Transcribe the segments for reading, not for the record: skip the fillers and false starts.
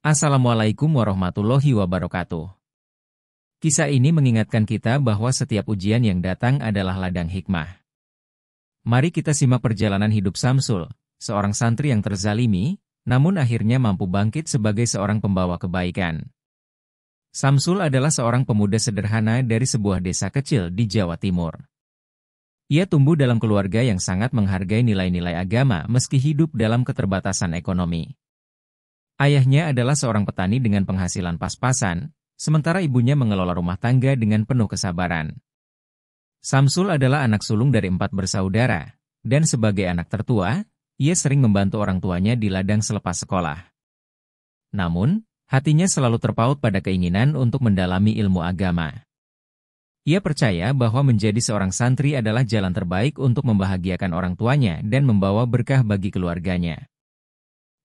Assalamualaikum warahmatullahi wabarakatuh. Kisah ini mengingatkan kita bahwa setiap ujian yang datang adalah ladang hikmah. Mari kita simak perjalanan hidup Samsul, seorang santri yang terzalimi, namun akhirnya mampu bangkit sebagai seorang pembawa kebaikan. Samsul adalah seorang pemuda sederhana dari sebuah desa kecil di Jawa Timur. Ia tumbuh dalam keluarga yang sangat menghargai nilai-nilai agama meski hidup dalam keterbatasan ekonomi. Ayahnya adalah seorang petani dengan penghasilan pas-pasan, sementara ibunya mengelola rumah tangga dengan penuh kesabaran. Samsul adalah anak sulung dari 4 bersaudara, dan sebagai anak tertua, ia sering membantu orang tuanya di ladang selepas sekolah. Namun, hatinya selalu terpaut pada keinginan untuk mendalami ilmu agama. Ia percaya bahwa menjadi seorang santri adalah jalan terbaik untuk membahagiakan orang tuanya dan membawa berkah bagi keluarganya.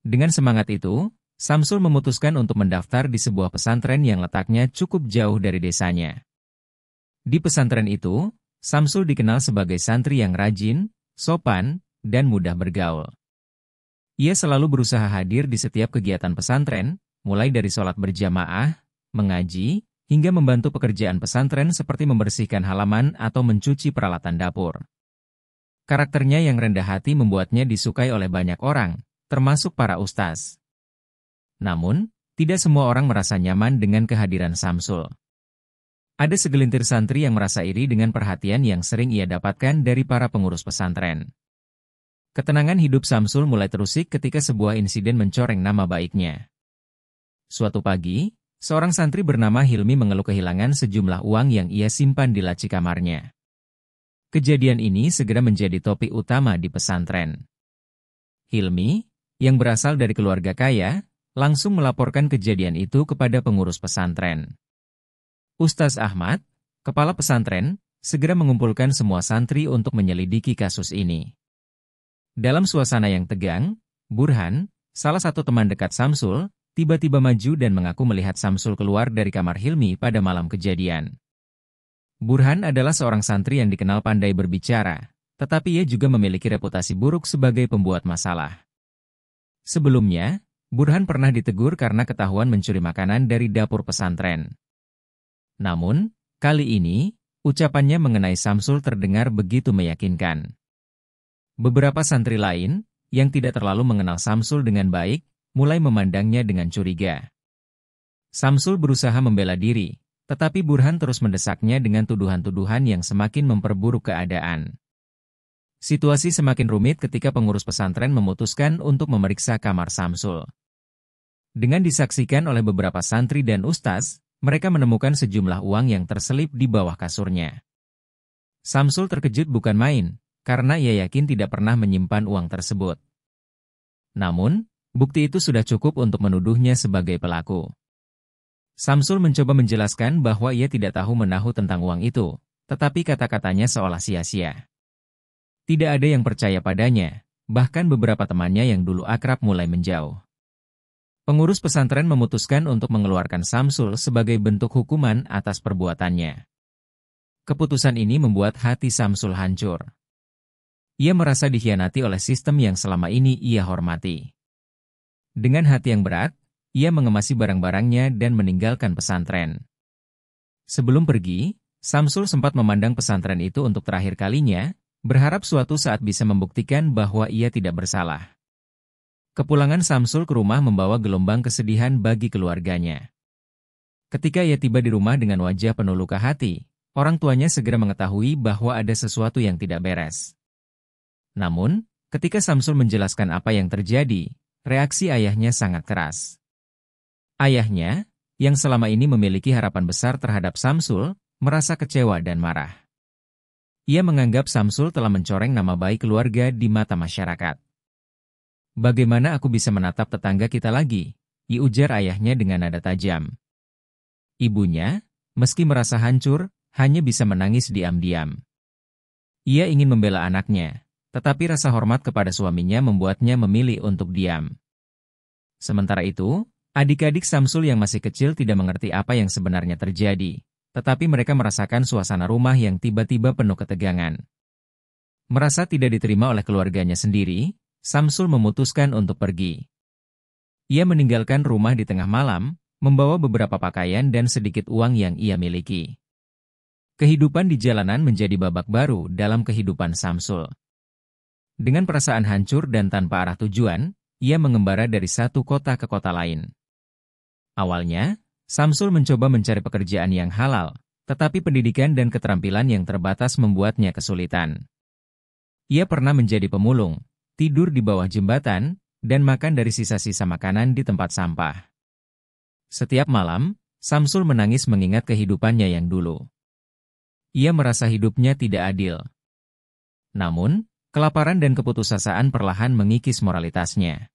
Dengan semangat itu, Samsul memutuskan untuk mendaftar di sebuah pesantren yang letaknya cukup jauh dari desanya. Di pesantren itu, Samsul dikenal sebagai santri yang rajin, sopan, dan mudah bergaul. Ia selalu berusaha hadir di setiap kegiatan pesantren, mulai dari sholat berjamaah, mengaji, hingga membantu pekerjaan pesantren seperti membersihkan halaman atau mencuci peralatan dapur. Karakternya yang rendah hati membuatnya disukai oleh banyak orang, termasuk para ustaz. Namun, tidak semua orang merasa nyaman dengan kehadiran Samsul. Ada segelintir santri yang merasa iri dengan perhatian yang sering ia dapatkan dari para pengurus pesantren. Ketenangan hidup Samsul mulai terusik ketika sebuah insiden mencoreng nama baiknya. Suatu pagi, seorang santri bernama Hilmi mengeluh kehilangan sejumlah uang yang ia simpan di laci kamarnya. Kejadian ini segera menjadi topik utama di pesantren. Hilmi, yang berasal dari keluarga kaya, langsung melaporkan kejadian itu kepada pengurus pesantren. Ustaz Ahmad, kepala pesantren, segera mengumpulkan semua santri untuk menyelidiki kasus ini. Dalam suasana yang tegang, Burhan, salah satu teman dekat Samsul, tiba-tiba maju dan mengaku melihat Samsul keluar dari kamar Hilmi pada malam kejadian. Burhan adalah seorang santri yang dikenal pandai berbicara, tetapi ia juga memiliki reputasi buruk sebagai pembuat masalah. Sebelumnya, Burhan pernah ditegur karena ketahuan mencuri makanan dari dapur pesantren. Namun, kali ini, ucapannya mengenai Samsul terdengar begitu meyakinkan. Beberapa santri lain, yang tidak terlalu mengenal Samsul dengan baik, mulai memandangnya dengan curiga. Samsul berusaha membela diri, tetapi Burhan terus mendesaknya dengan tuduhan-tuduhan yang semakin memperburuk keadaan. Situasi semakin rumit ketika pengurus pesantren memutuskan untuk memeriksa kamar Samsul. Dengan disaksikan oleh beberapa santri dan ustaz, mereka menemukan sejumlah uang yang terselip di bawah kasurnya. Samsul terkejut bukan main, karena ia yakin tidak pernah menyimpan uang tersebut. Namun, bukti itu sudah cukup untuk menuduhnya sebagai pelaku. Samsul mencoba menjelaskan bahwa ia tidak tahu menahu tentang uang itu, tetapi kata-katanya seolah sia-sia. Tidak ada yang percaya padanya, bahkan beberapa temannya yang dulu akrab mulai menjauh. Pengurus pesantren memutuskan untuk mengeluarkan Samsul sebagai bentuk hukuman atas perbuatannya. Keputusan ini membuat hati Samsul hancur. Ia merasa dikhianati oleh sistem yang selama ini ia hormati. Dengan hati yang berat, ia mengemasi barang-barangnya dan meninggalkan pesantren. Sebelum pergi, Samsul sempat memandang pesantren itu untuk terakhir kalinya, berharap suatu saat bisa membuktikan bahwa ia tidak bersalah. Kepulangan Samsul ke rumah membawa gelombang kesedihan bagi keluarganya. Ketika ia tiba di rumah dengan wajah penuh luka hati, orang tuanya segera mengetahui bahwa ada sesuatu yang tidak beres. Namun, ketika Samsul menjelaskan apa yang terjadi, reaksi ayahnya sangat keras. Ayahnya, yang selama ini memiliki harapan besar terhadap Samsul, merasa kecewa dan marah. Ia menganggap Samsul telah mencoreng nama baik keluarga di mata masyarakat. "Bagaimana aku bisa menatap tetangga kita lagi?" ujar ayahnya dengan nada tajam. Ibunya, meski merasa hancur, hanya bisa menangis diam-diam. Ia ingin membela anaknya, tetapi rasa hormat kepada suaminya membuatnya memilih untuk diam. Sementara itu, adik-adik Samsul yang masih kecil tidak mengerti apa yang sebenarnya terjadi, tetapi mereka merasakan suasana rumah yang tiba-tiba penuh ketegangan. Merasa tidak diterima oleh keluarganya sendiri, Samsul memutuskan untuk pergi. Ia meninggalkan rumah di tengah malam, membawa beberapa pakaian dan sedikit uang yang ia miliki. Kehidupan di jalanan menjadi babak baru dalam kehidupan Samsul. Dengan perasaan hancur dan tanpa arah tujuan, ia mengembara dari satu kota ke kota lain. Awalnya, Samsul mencoba mencari pekerjaan yang halal, tetapi pendidikan dan keterampilan yang terbatas membuatnya kesulitan. Ia pernah menjadi pemulung, tidur di bawah jembatan, dan makan dari sisa-sisa makanan di tempat sampah. Setiap malam, Samsul menangis mengingat kehidupannya yang dulu. Ia merasa hidupnya tidak adil. Namun, kelaparan dan keputusasaan perlahan mengikis moralitasnya.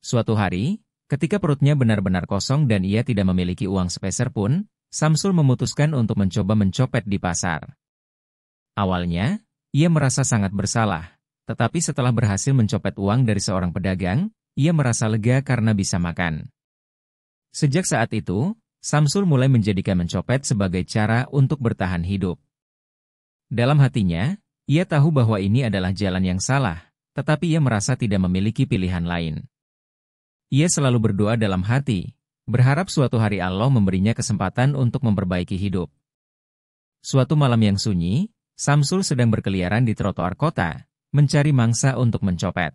Suatu hari, ketika perutnya benar-benar kosong dan ia tidak memiliki uang sepeser pun, Samsul memutuskan untuk mencoba mencopet di pasar. Awalnya, ia merasa sangat bersalah, tetapi setelah berhasil mencopet uang dari seorang pedagang, ia merasa lega karena bisa makan. Sejak saat itu, Samsul mulai menjadikan mencopet sebagai cara untuk bertahan hidup. Dalam hatinya, ia tahu bahwa ini adalah jalan yang salah, tetapi ia merasa tidak memiliki pilihan lain. Ia selalu berdoa dalam hati, berharap suatu hari Allah memberinya kesempatan untuk memperbaiki hidup. Suatu malam yang sunyi, Samsul sedang berkeliaran di trotoar kota, mencari mangsa untuk mencopet.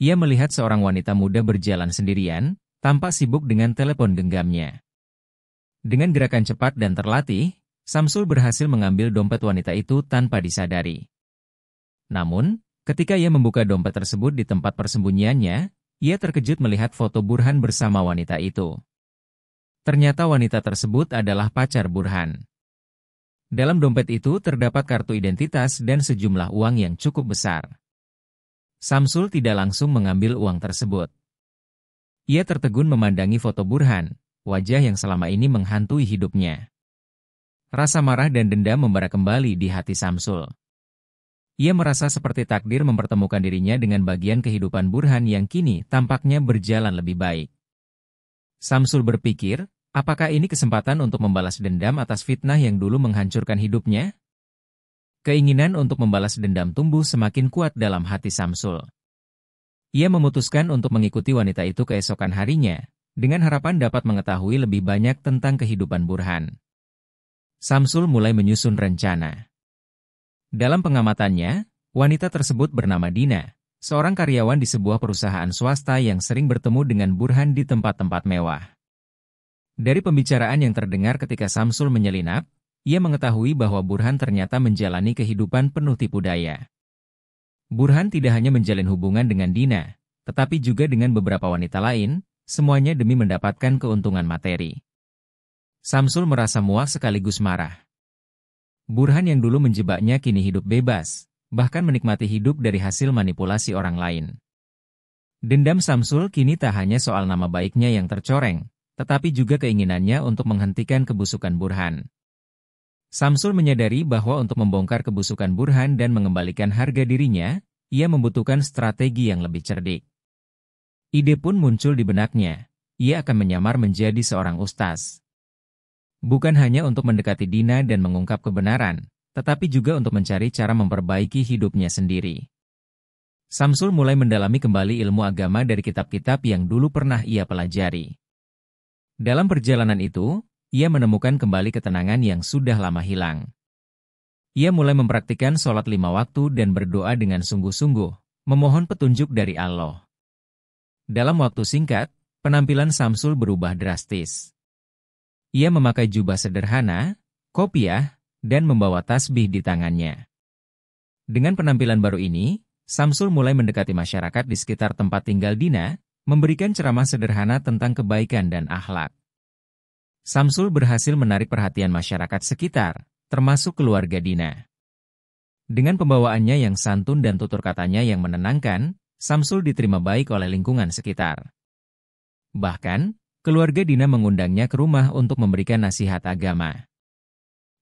Ia melihat seorang wanita muda berjalan sendirian, tampak sibuk dengan telepon genggamnya. Dengan gerakan cepat dan terlatih, Samsul berhasil mengambil dompet wanita itu tanpa disadari. Namun, ketika ia membuka dompet tersebut di tempat persembunyiannya, ia terkejut melihat foto Burhan bersama wanita itu. Ternyata wanita tersebut adalah pacar Burhan. Dalam dompet itu terdapat kartu identitas dan sejumlah uang yang cukup besar. Samsul tidak langsung mengambil uang tersebut. Ia tertegun memandangi foto Burhan, wajah yang selama ini menghantui hidupnya. Rasa marah dan dendam membara kembali di hati Samsul. Ia merasa seperti takdir mempertemukan dirinya dengan bagian kehidupan Burhan yang kini tampaknya berjalan lebih baik. Samsul berpikir, apakah ini kesempatan untuk membalas dendam atas fitnah yang dulu menghancurkan hidupnya? Keinginan untuk membalas dendam tumbuh semakin kuat dalam hati Samsul. Ia memutuskan untuk mengikuti wanita itu keesokan harinya, dengan harapan dapat mengetahui lebih banyak tentang kehidupan Burhan. Samsul mulai menyusun rencana. Dalam pengamatannya, wanita tersebut bernama Dina, seorang karyawan di sebuah perusahaan swasta yang sering bertemu dengan Burhan di tempat-tempat mewah. Dari pembicaraan yang terdengar ketika Samsul menyelinap, ia mengetahui bahwa Burhan ternyata menjalani kehidupan penuh tipu daya. Burhan tidak hanya menjalin hubungan dengan Dina, tetapi juga dengan beberapa wanita lain, semuanya demi mendapatkan keuntungan materi. Samsul merasa muak sekaligus marah. Burhan yang dulu menjebaknya kini hidup bebas, bahkan menikmati hidup dari hasil manipulasi orang lain. Dendam Samsul kini tak hanya soal nama baiknya yang tercoreng, tetapi juga keinginannya untuk menghentikan kebusukan Burhan. Samsul menyadari bahwa untuk membongkar kebusukan Burhan dan mengembalikan harga dirinya, ia membutuhkan strategi yang lebih cerdik. Ide pun muncul di benaknya, ia akan menyamar menjadi seorang ustaz. Bukan hanya untuk mendekati Dina dan mengungkap kebenaran, tetapi juga untuk mencari cara memperbaiki hidupnya sendiri. Samsul mulai mendalami kembali ilmu agama dari kitab-kitab yang dulu pernah ia pelajari. Dalam perjalanan itu, ia menemukan kembali ketenangan yang sudah lama hilang. Ia mulai mempraktikkan sholat 5 waktu dan berdoa dengan sungguh-sungguh, memohon petunjuk dari Allah. Dalam waktu singkat, penampilan Samsul berubah drastis. Ia memakai jubah sederhana, kopiah, dan membawa tasbih di tangannya. Dengan penampilan baru ini, Samsul mulai mendekati masyarakat di sekitar tempat tinggal Dina, memberikan ceramah sederhana tentang kebaikan dan akhlak. Samsul berhasil menarik perhatian masyarakat sekitar, termasuk keluarga Dina. Dengan pembawaannya yang santun dan tutur katanya yang menenangkan, Samsul diterima baik oleh lingkungan sekitar. Bahkan, keluarga Dina mengundangnya ke rumah untuk memberikan nasihat agama.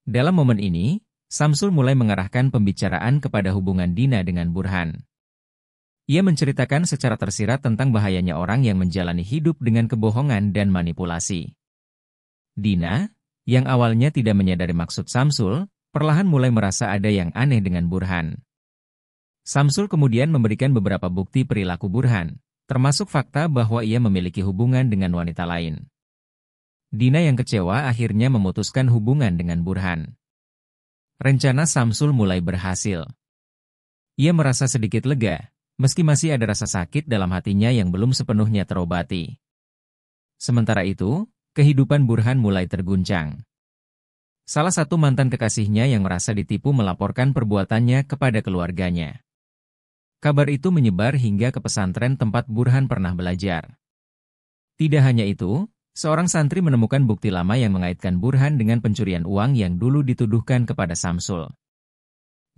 Dalam momen ini, Samsul mulai mengarahkan pembicaraan kepada hubungan Dina dengan Burhan. Ia menceritakan secara tersirat tentang bahayanya orang yang menjalani hidup dengan kebohongan dan manipulasi. Dina, yang awalnya tidak menyadari maksud Samsul, perlahan mulai merasa ada yang aneh dengan Burhan. Samsul kemudian memberikan beberapa bukti perilaku Burhan, termasuk fakta bahwa ia memiliki hubungan dengan wanita lain. Dina yang kecewa akhirnya memutuskan hubungan dengan Burhan. Rencana Samsul mulai berhasil. Ia merasa sedikit lega, meski masih ada rasa sakit dalam hatinya yang belum sepenuhnya terobati. Sementara itu, kehidupan Burhan mulai terguncang. Salah satu mantan kekasihnya yang merasa ditipu melaporkan perbuatannya kepada keluarganya. Kabar itu menyebar hingga ke pesantren tempat Burhan pernah belajar. Tidak hanya itu, seorang santri menemukan bukti lama yang mengaitkan Burhan dengan pencurian uang yang dulu dituduhkan kepada Samsul.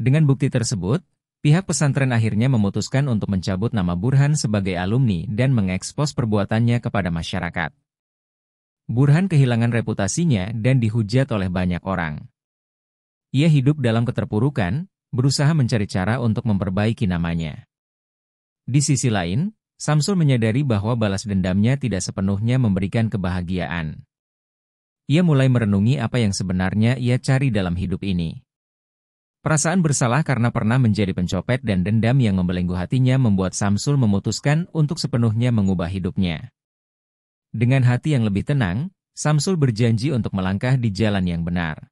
Dengan bukti tersebut, pihak pesantren akhirnya memutuskan untuk mencabut nama Burhan sebagai alumni dan mengekspos perbuatannya kepada masyarakat. Burhan kehilangan reputasinya dan dihujat oleh banyak orang. Ia hidup dalam keterpurukan, berusaha mencari cara untuk memperbaiki namanya. Di sisi lain, Samsul menyadari bahwa balas dendamnya tidak sepenuhnya memberikan kebahagiaan. Ia mulai merenungi apa yang sebenarnya ia cari dalam hidup ini. Perasaan bersalah karena pernah menjadi pencopet dan dendam yang membelenggu hatinya membuat Samsul memutuskan untuk sepenuhnya mengubah hidupnya. Dengan hati yang lebih tenang, Samsul berjanji untuk melangkah di jalan yang benar.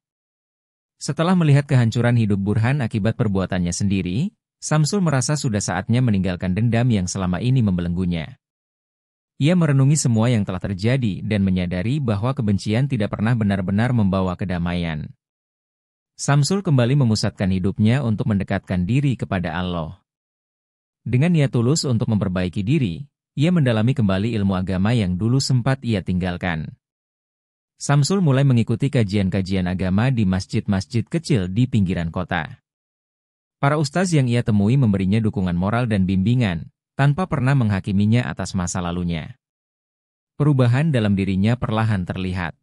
Setelah melihat kehancuran hidup Burhan akibat perbuatannya sendiri, Samsul merasa sudah saatnya meninggalkan dendam yang selama ini membelenggunya. Ia merenungi semua yang telah terjadi dan menyadari bahwa kebencian tidak pernah benar-benar membawa kedamaian. Samsul kembali memusatkan hidupnya untuk mendekatkan diri kepada Allah. Dengan niat tulus untuk memperbaiki diri, ia mendalami kembali ilmu agama yang dulu sempat ia tinggalkan. Samsul mulai mengikuti kajian-kajian agama di masjid-masjid kecil di pinggiran kota. Para ustaz yang ia temui memberinya dukungan moral dan bimbingan, tanpa pernah menghakiminya atas masa lalunya. Perubahan dalam dirinya perlahan terlihat.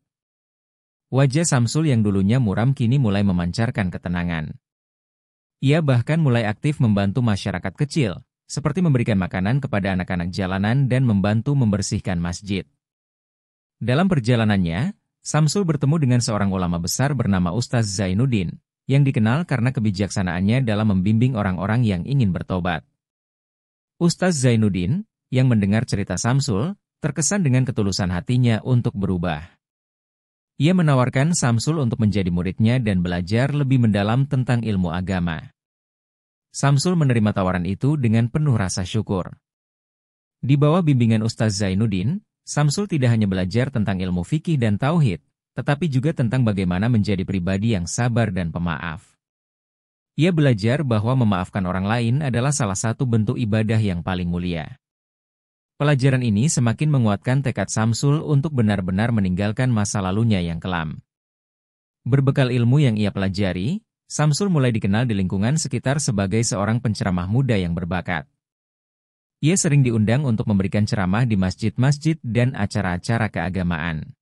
Wajah Samsul yang dulunya muram kini mulai memancarkan ketenangan. Ia bahkan mulai aktif membantu masyarakat kecil, seperti memberikan makanan kepada anak-anak jalanan dan membantu membersihkan masjid. Dalam perjalanannya, Samsul bertemu dengan seorang ulama besar bernama Ustaz Zainuddin, yang dikenal karena kebijaksanaannya dalam membimbing orang-orang yang ingin bertobat. Ustaz Zainuddin, yang mendengar cerita Samsul, terkesan dengan ketulusan hatinya untuk berubah. Ia menawarkan Samsul untuk menjadi muridnya dan belajar lebih mendalam tentang ilmu agama. Samsul menerima tawaran itu dengan penuh rasa syukur. Di bawah bimbingan Ustaz Zainuddin, Samsul tidak hanya belajar tentang ilmu fikih dan tauhid, tetapi juga tentang bagaimana menjadi pribadi yang sabar dan pemaaf. Ia belajar bahwa memaafkan orang lain adalah salah satu bentuk ibadah yang paling mulia. Pelajaran ini semakin menguatkan tekad Samsul untuk benar-benar meninggalkan masa lalunya yang kelam. Berbekal ilmu yang ia pelajari, Samsul mulai dikenal di lingkungan sekitar sebagai seorang penceramah muda yang berbakat. Ia sering diundang untuk memberikan ceramah di masjid-masjid dan acara-acara keagamaan.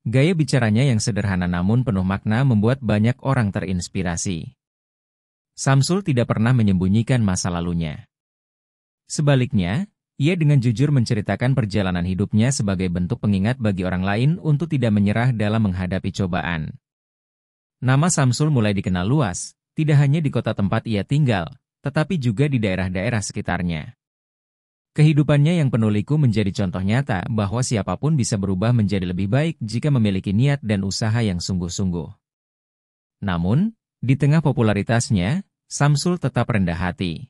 Gaya bicaranya yang sederhana namun penuh makna membuat banyak orang terinspirasi. Samsul tidak pernah menyembunyikan masa lalunya. Sebaliknya, ia dengan jujur menceritakan perjalanan hidupnya sebagai bentuk pengingat bagi orang lain untuk tidak menyerah dalam menghadapi cobaan. Nama Samsul mulai dikenal luas, tidak hanya di kota tempat ia tinggal, tetapi juga di daerah-daerah sekitarnya. Kehidupannya yang penuh liku menjadi contoh nyata bahwa siapapun bisa berubah menjadi lebih baik jika memiliki niat dan usaha yang sungguh-sungguh. Namun, di tengah popularitasnya, Samsul tetap rendah hati.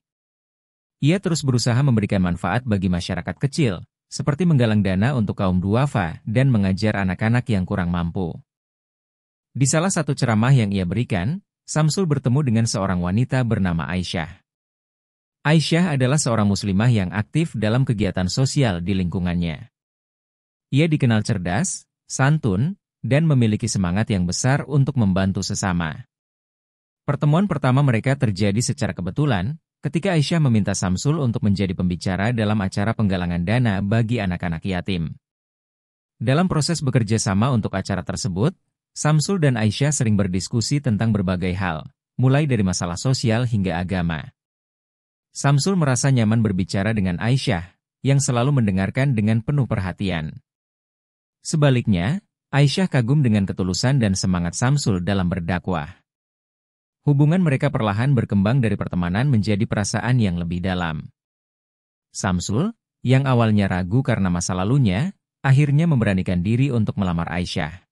Ia terus berusaha memberikan manfaat bagi masyarakat kecil, seperti menggalang dana untuk kaum duafa dan mengajar anak-anak yang kurang mampu. Di salah satu ceramah yang ia berikan, Samsul bertemu dengan seorang wanita bernama Aisyah. Aisyah adalah seorang muslimah yang aktif dalam kegiatan sosial di lingkungannya. Ia dikenal cerdas, santun, dan memiliki semangat yang besar untuk membantu sesama. Pertemuan pertama mereka terjadi secara kebetulan, ketika Aisyah meminta Samsul untuk menjadi pembicara dalam acara penggalangan dana bagi anak-anak yatim. Dalam proses bekerja sama untuk acara tersebut, Samsul dan Aisyah sering berdiskusi tentang berbagai hal, mulai dari masalah sosial hingga agama. Samsul merasa nyaman berbicara dengan Aisyah, yang selalu mendengarkan dengan penuh perhatian. Sebaliknya, Aisyah kagum dengan ketulusan dan semangat Samsul dalam berdakwah. Hubungan mereka perlahan berkembang dari pertemanan menjadi perasaan yang lebih dalam. Samsul, yang awalnya ragu karena masa lalunya, akhirnya memberanikan diri untuk melamar Aisyah.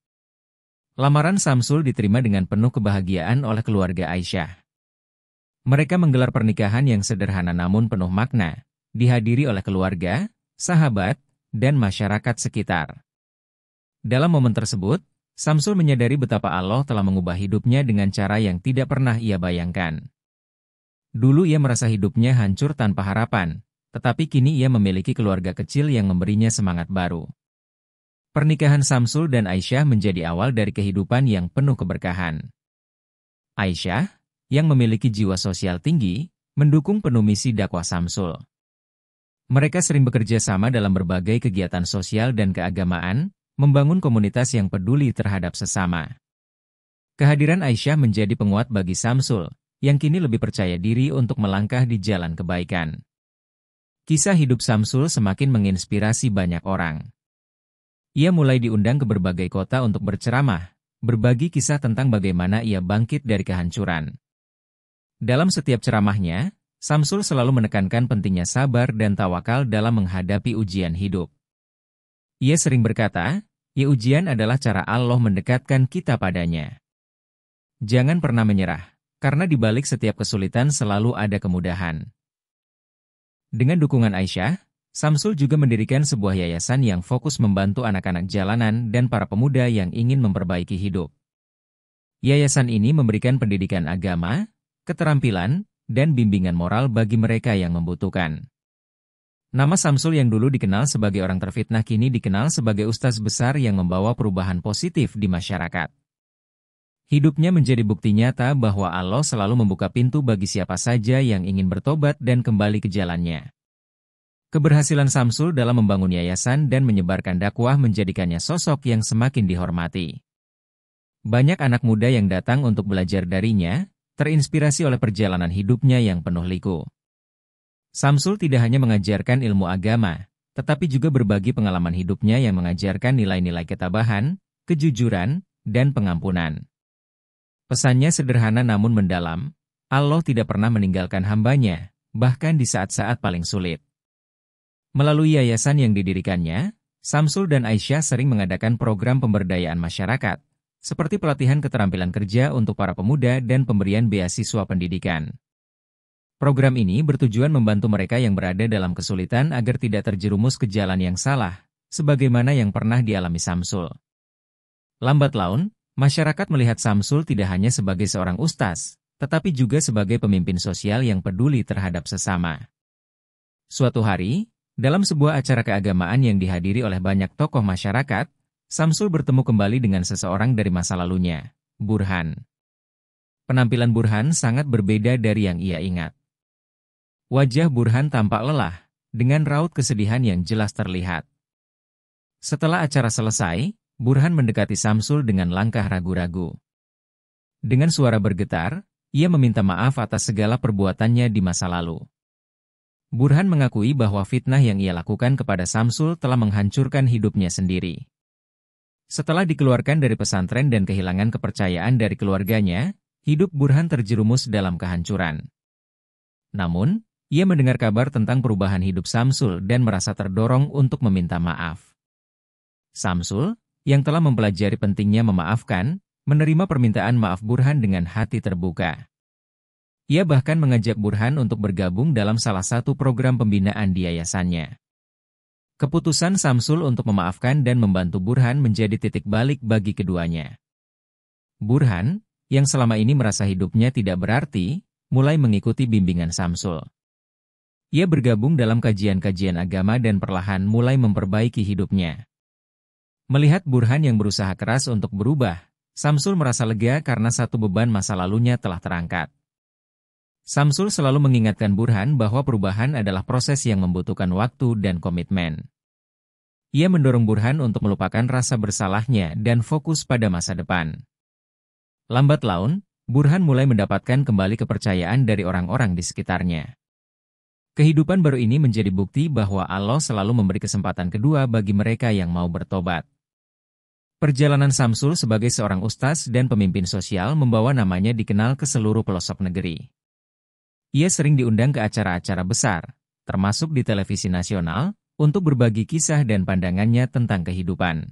Lamaran Samsul diterima dengan penuh kebahagiaan oleh keluarga Aisyah. Mereka menggelar pernikahan yang sederhana namun penuh makna, dihadiri oleh keluarga, sahabat, dan masyarakat sekitar. Dalam momen tersebut, Samsul menyadari betapa Allah telah mengubah hidupnya dengan cara yang tidak pernah ia bayangkan. Dulu ia merasa hidupnya hancur tanpa harapan, tetapi kini ia memiliki keluarga kecil yang memberinya semangat baru. Pernikahan Samsul dan Aisyah menjadi awal dari kehidupan yang penuh keberkahan. Aisyah, yang memiliki jiwa sosial tinggi, mendukung penuh misi dakwah Samsul. Mereka sering bekerja sama dalam berbagai kegiatan sosial dan keagamaan, membangun komunitas yang peduli terhadap sesama. Kehadiran Aisyah menjadi penguat bagi Samsul, yang kini lebih percaya diri untuk melangkah di jalan kebaikan. Kisah hidup Samsul semakin menginspirasi banyak orang. Ia mulai diundang ke berbagai kota untuk berceramah, berbagi kisah tentang bagaimana ia bangkit dari kehancuran. Dalam setiap ceramahnya, Samsul selalu menekankan pentingnya sabar dan tawakal dalam menghadapi ujian hidup. Ia sering berkata, "Ya, ujian adalah cara Allah mendekatkan kita padanya. Jangan pernah menyerah, karena di balik setiap kesulitan selalu ada kemudahan." Dengan dukungan Aisyah, Samsul juga mendirikan sebuah yayasan yang fokus membantu anak-anak jalanan dan para pemuda yang ingin memperbaiki hidup. Yayasan ini memberikan pendidikan agama, keterampilan, dan bimbingan moral bagi mereka yang membutuhkan. Nama Samsul yang dulu dikenal sebagai orang terfitnah kini dikenal sebagai ustaz besar yang membawa perubahan positif di masyarakat. Hidupnya menjadi bukti nyata bahwa Allah selalu membuka pintu bagi siapa saja yang ingin bertobat dan kembali ke jalannya. Keberhasilan Samsul dalam membangun yayasan dan menyebarkan dakwah menjadikannya sosok yang semakin dihormati. Banyak anak muda yang datang untuk belajar darinya, terinspirasi oleh perjalanan hidupnya yang penuh liku. Samsul tidak hanya mengajarkan ilmu agama, tetapi juga berbagi pengalaman hidupnya yang mengajarkan nilai-nilai ketabahan, kejujuran, dan pengampunan. Pesannya sederhana namun mendalam, Allah tidak pernah meninggalkan hambanya, bahkan di saat-saat paling sulit. Melalui yayasan yang didirikannya, Samsul dan Aisyah sering mengadakan program pemberdayaan masyarakat, seperti pelatihan keterampilan kerja untuk para pemuda dan pemberian beasiswa pendidikan. Program ini bertujuan membantu mereka yang berada dalam kesulitan agar tidak terjerumus ke jalan yang salah, sebagaimana yang pernah dialami Samsul. Lambat laun, masyarakat melihat Samsul tidak hanya sebagai seorang ustaz, tetapi juga sebagai pemimpin sosial yang peduli terhadap sesama. Suatu hari, dalam sebuah acara keagamaan yang dihadiri oleh banyak tokoh masyarakat, Samsul bertemu kembali dengan seseorang dari masa lalunya, Burhan. Penampilan Burhan sangat berbeda dari yang ia ingat. Wajah Burhan tampak lelah, dengan raut kesedihan yang jelas terlihat. Setelah acara selesai, Burhan mendekati Samsul dengan langkah ragu-ragu. Dengan suara bergetar, ia meminta maaf atas segala perbuatannya di masa lalu. Burhan mengakui bahwa fitnah yang ia lakukan kepada Samsul telah menghancurkan hidupnya sendiri. Setelah dikeluarkan dari pesantren dan kehilangan kepercayaan dari keluarganya, hidup Burhan terjerumus dalam kehancuran. Namun, ia mendengar kabar tentang perubahan hidup Samsul dan merasa terdorong untuk meminta maaf. Samsul, yang telah mempelajari pentingnya memaafkan, menerima permintaan maaf Burhan dengan hati terbuka. Ia bahkan mengajak Burhan untuk bergabung dalam salah satu program pembinaan di yayasannya. Keputusan Samsul untuk memaafkan dan membantu Burhan menjadi titik balik bagi keduanya. Burhan, yang selama ini merasa hidupnya tidak berarti, mulai mengikuti bimbingan Samsul. Ia bergabung dalam kajian-kajian agama dan perlahan mulai memperbaiki hidupnya. Melihat Burhan yang berusaha keras untuk berubah, Samsul merasa lega karena satu beban masa lalunya telah terangkat. Samsul selalu mengingatkan Burhan bahwa perubahan adalah proses yang membutuhkan waktu dan komitmen. Ia mendorong Burhan untuk melupakan rasa bersalahnya dan fokus pada masa depan. Lambat laun, Burhan mulai mendapatkan kembali kepercayaan dari orang-orang di sekitarnya. Kehidupan baru ini menjadi bukti bahwa Allah selalu memberi kesempatan kedua bagi mereka yang mau bertobat. Perjalanan Samsul sebagai seorang ustaz dan pemimpin sosial membawa namanya dikenal ke seluruh pelosok negeri. Ia sering diundang ke acara-acara besar, termasuk di televisi nasional, untuk berbagi kisah dan pandangannya tentang kehidupan.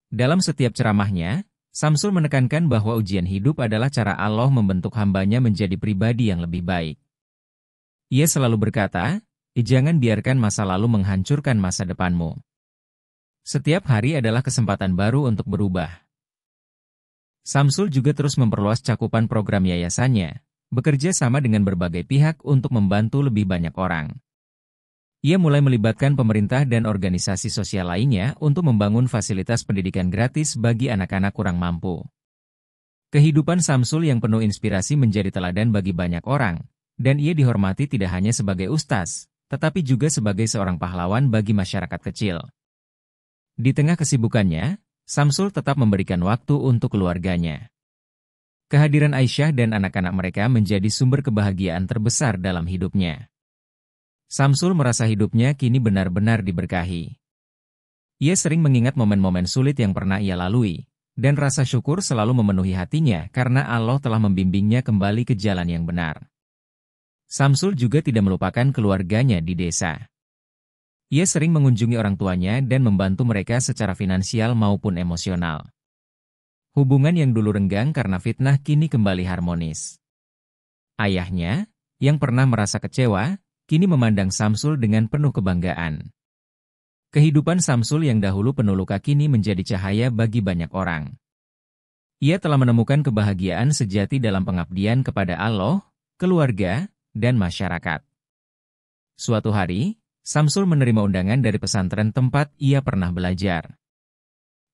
Dalam setiap ceramahnya, Samsul menekankan bahwa ujian hidup adalah cara Allah membentuk hambanya menjadi pribadi yang lebih baik. Ia selalu berkata, jangan biarkan masa lalu menghancurkan masa depanmu. Setiap hari adalah kesempatan baru untuk berubah. Samsul juga terus memperluas cakupan program yayasannya, bekerja sama dengan berbagai pihak untuk membantu lebih banyak orang. Ia mulai melibatkan pemerintah dan organisasi sosial lainnya untuk membangun fasilitas pendidikan gratis bagi anak-anak kurang mampu. Kehidupan Samsul yang penuh inspirasi menjadi teladan bagi banyak orang, dan ia dihormati tidak hanya sebagai ustaz, tetapi juga sebagai seorang pahlawan bagi masyarakat kecil. Di tengah kesibukannya, Samsul tetap memberikan waktu untuk keluarganya. Kehadiran Aisyah dan anak-anak mereka menjadi sumber kebahagiaan terbesar dalam hidupnya. Samsul merasa hidupnya kini benar-benar diberkahi. Ia sering mengingat momen-momen sulit yang pernah ia lalui, dan rasa syukur selalu memenuhi hatinya karena Allah telah membimbingnya kembali ke jalan yang benar. Samsul juga tidak melupakan keluarganya di desa. Ia sering mengunjungi orang tuanya dan membantu mereka secara finansial maupun emosional. Hubungan yang dulu renggang karena fitnah kini kembali harmonis. Ayahnya, yang pernah merasa kecewa, kini memandang Samsul dengan penuh kebanggaan. Kehidupan Samsul yang dahulu penuh luka kini menjadi cahaya bagi banyak orang. Ia telah menemukan kebahagiaan sejati dalam pengabdian kepada Allah, keluarga, dan masyarakat. Suatu hari, Samsul menerima undangan dari pesantren tempat ia pernah belajar.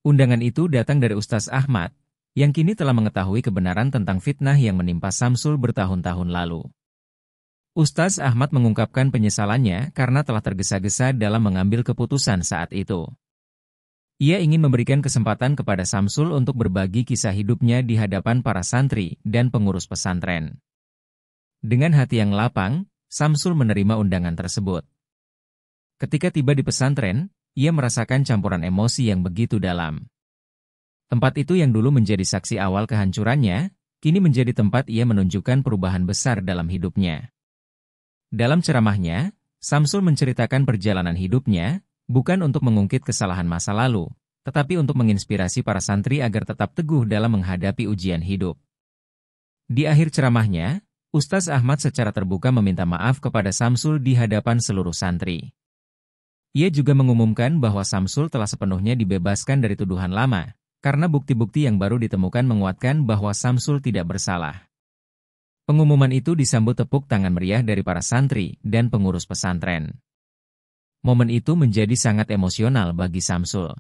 Undangan itu datang dari Ustaz Ahmad, yang kini telah mengetahui kebenaran tentang fitnah yang menimpa Samsul bertahun-tahun lalu. Ustaz Ahmad mengungkapkan penyesalannya karena telah tergesa-gesa dalam mengambil keputusan saat itu. Ia ingin memberikan kesempatan kepada Samsul untuk berbagi kisah hidupnya di hadapan para santri dan pengurus pesantren. Dengan hati yang lapang, Samsul menerima undangan tersebut. Ketika tiba di pesantren, ia merasakan campuran emosi yang begitu dalam. Tempat itu yang dulu menjadi saksi awal kehancurannya, kini menjadi tempat ia menunjukkan perubahan besar dalam hidupnya. Dalam ceramahnya, Samsul menceritakan perjalanan hidupnya, bukan untuk mengungkit kesalahan masa lalu, tetapi untuk menginspirasi para santri agar tetap teguh dalam menghadapi ujian hidup. Di akhir ceramahnya, Ustaz Ahmad secara terbuka meminta maaf kepada Samsul di hadapan seluruh santri. Ia juga mengumumkan bahwa Samsul telah sepenuhnya dibebaskan dari tuduhan lama, karena bukti-bukti yang baru ditemukan menguatkan bahwa Samsul tidak bersalah. Pengumuman itu disambut tepuk tangan meriah dari para santri dan pengurus pesantren. Momen itu menjadi sangat emosional bagi Samsul.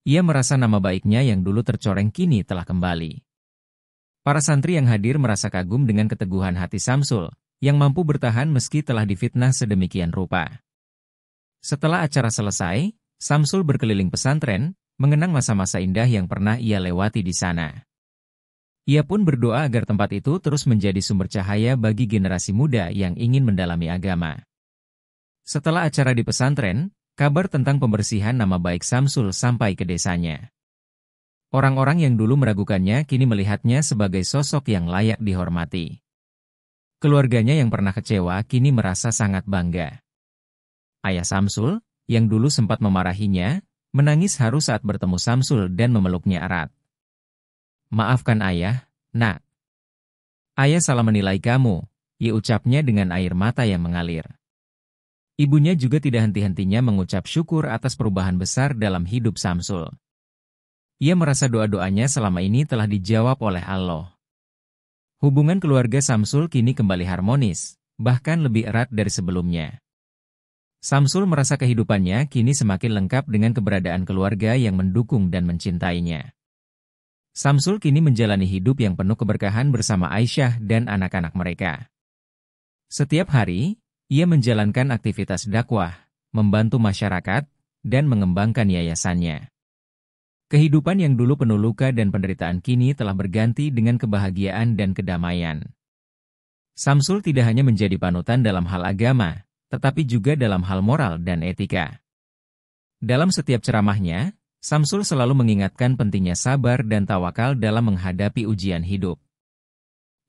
Ia merasa nama baiknya yang dulu tercoreng kini telah kembali. Para santri yang hadir merasa kagum dengan keteguhan hati Samsul, yang mampu bertahan meski telah difitnah sedemikian rupa. Setelah acara selesai, Samsul berkeliling pesantren, mengenang masa-masa indah yang pernah ia lewati di sana. Ia pun berdoa agar tempat itu terus menjadi sumber cahaya bagi generasi muda yang ingin mendalami agama. Setelah acara di pesantren, kabar tentang pembersihan nama baik Samsul sampai ke desanya. Orang-orang yang dulu meragukannya kini melihatnya sebagai sosok yang layak dihormati. Keluarganya yang pernah kecewa kini merasa sangat bangga. Ayah Samsul, yang dulu sempat memarahinya, menangis haru saat bertemu Samsul dan memeluknya erat. "Maafkan ayah, nak. Ayah salah menilai kamu," ia ucapnya dengan air mata yang mengalir. Ibunya juga tidak henti-hentinya mengucap syukur atas perubahan besar dalam hidup Samsul. Ia merasa doa-doanya selama ini telah dijawab oleh Allah. Hubungan keluarga Samsul kini kembali harmonis, bahkan lebih erat dari sebelumnya. Samsul merasa kehidupannya kini semakin lengkap dengan keberadaan keluarga yang mendukung dan mencintainya. Samsul kini menjalani hidup yang penuh keberkahan bersama Aisyah dan anak-anak mereka. Setiap hari, ia menjalankan aktivitas dakwah, membantu masyarakat, dan mengembangkan yayasannya. Kehidupan yang dulu penuh luka dan penderitaan kini telah berganti dengan kebahagiaan dan kedamaian. Samsul tidak hanya menjadi panutan dalam hal agama, tetapi juga dalam hal moral dan etika. Dalam setiap ceramahnya, Samsul selalu mengingatkan pentingnya sabar dan tawakal dalam menghadapi ujian hidup.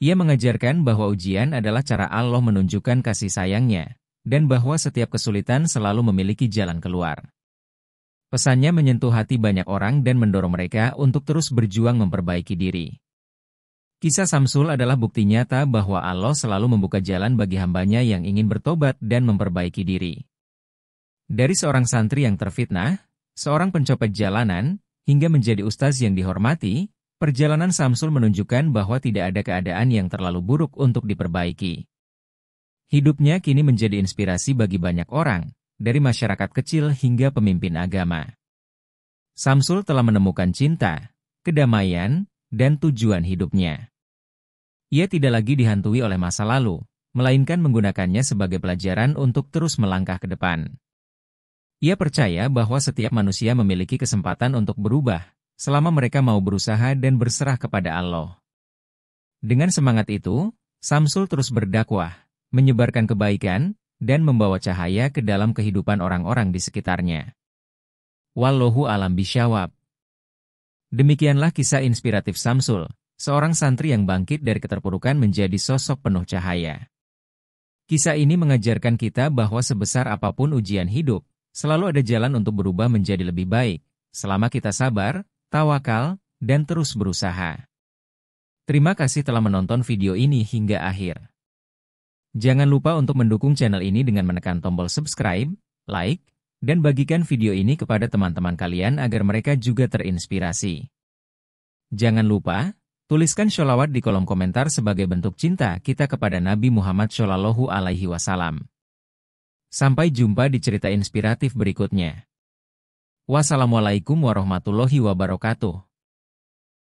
Ia mengajarkan bahwa ujian adalah cara Allah menunjukkan kasih sayangnya, dan bahwa setiap kesulitan selalu memiliki jalan keluar. Pesannya menyentuh hati banyak orang dan mendorong mereka untuk terus berjuang memperbaiki diri. Kisah Samsul adalah bukti nyata bahwa Allah selalu membuka jalan bagi hambanya yang ingin bertobat dan memperbaiki diri. Dari seorang santri yang terfitnah, seorang pencopet jalanan, hingga menjadi ustaz yang dihormati, perjalanan Samsul menunjukkan bahwa tidak ada keadaan yang terlalu buruk untuk diperbaiki. Hidupnya kini menjadi inspirasi bagi banyak orang, dari masyarakat kecil hingga pemimpin agama. Samsul telah menemukan cinta, kedamaian, dan tujuan hidupnya. Ia tidak lagi dihantui oleh masa lalu, melainkan menggunakannya sebagai pelajaran untuk terus melangkah ke depan. Ia percaya bahwa setiap manusia memiliki kesempatan untuk berubah, selama mereka mau berusaha dan berserah kepada Allah. Dengan semangat itu, Samsul terus berdakwah, menyebarkan kebaikan, dan membawa cahaya ke dalam kehidupan orang-orang di sekitarnya. Wallahu a'lam bishawab. Demikianlah kisah inspiratif Samsul, seorang santri yang bangkit dari keterpurukan menjadi sosok penuh cahaya. Kisah ini mengajarkan kita bahwa sebesar apapun ujian hidup, selalu ada jalan untuk berubah menjadi lebih baik, selama kita sabar, tawakal, dan terus berusaha. Terima kasih telah menonton video ini hingga akhir. Jangan lupa untuk mendukung channel ini dengan menekan tombol subscribe, like, dan bagikan video ini kepada teman-teman kalian agar mereka juga terinspirasi. Jangan lupa, tuliskan sholawat di kolom komentar sebagai bentuk cinta kita kepada Nabi Muhammad SAW. Sampai jumpa di cerita inspiratif berikutnya. Wassalamualaikum warahmatullahi wabarakatuh.